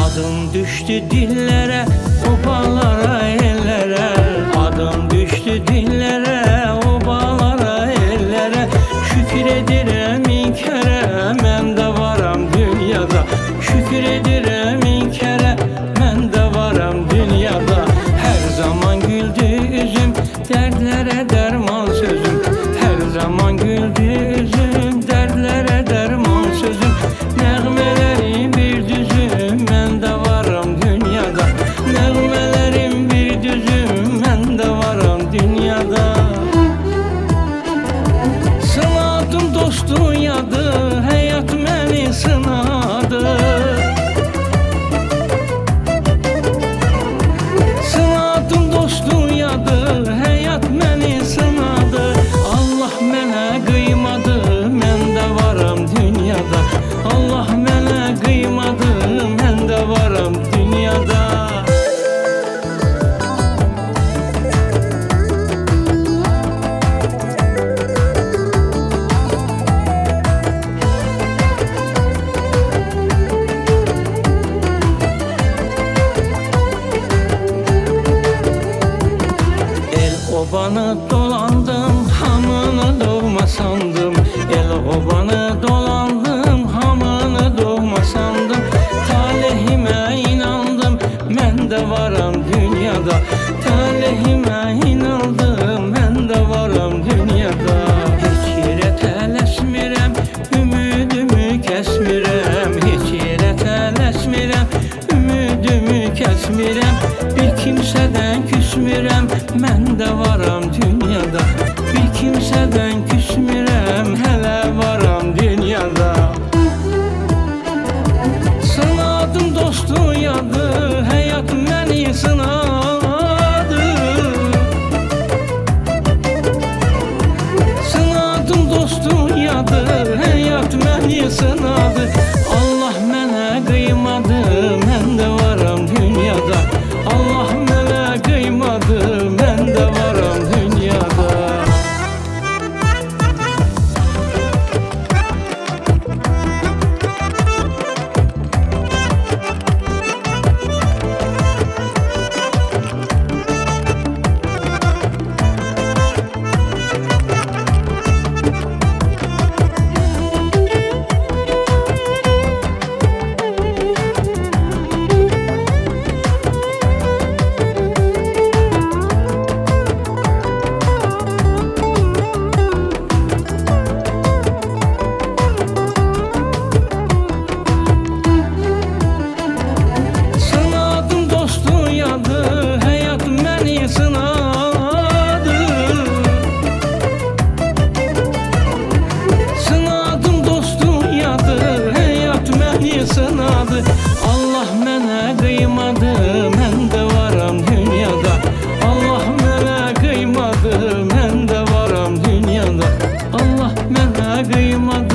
Adım düştü dillere, obalara, ellere. Adım düştü dillere, obalara, ellere. Şükür edirem min kere, men de varam dünyada. Şükür edirem min kere, men de varam dünyada. Her zaman güldü yüzüm, dertlere derman sözüm. Her zaman güldü yüzüm, dertlere derman sözüm. Nəğmələrim bir düzüm, mən də varam dünyada. Nəğmələrim bir düzüm, mən də varam dünyada. Sınadım dostun yadı, həyat məni sınadı. Sınadım dostun yadı, həyat məni sınadı. Allah mənə qıymadı, mən də varam dünyada. Allah mənə qıymadı, mən də varam dünyada. Obanı dolandım, hamını doğma sandım. El obanı dolandım, hamını doğma sandım. Talihime inandım, mən de varam dünyada. Talihime inandım, mən de varam dünyada. Heç yerə tələsmirəm, ümidimi kəsmirəm. Heç yerə tələsmirəm, ümidimi kəsmirəm. Bir kimsədən küsmirəm, mən də varam dünyada. Bir kimsədən küsmirəm, hələ varam dünyada. Sınadım dostun yadı, həyat məni sınadı. Sınadım dostun yadı, həyat məni sınadı. Allah mənə qıymadı, mən də varam dünyada. Allah mənə qıymadı, mən də varam dünyada. Sınadı. Allah mənə qıymadı, mən də varam dünyada. Allah mənə qıymadı, mən də varam dünyada. Allah mənə qıymadı.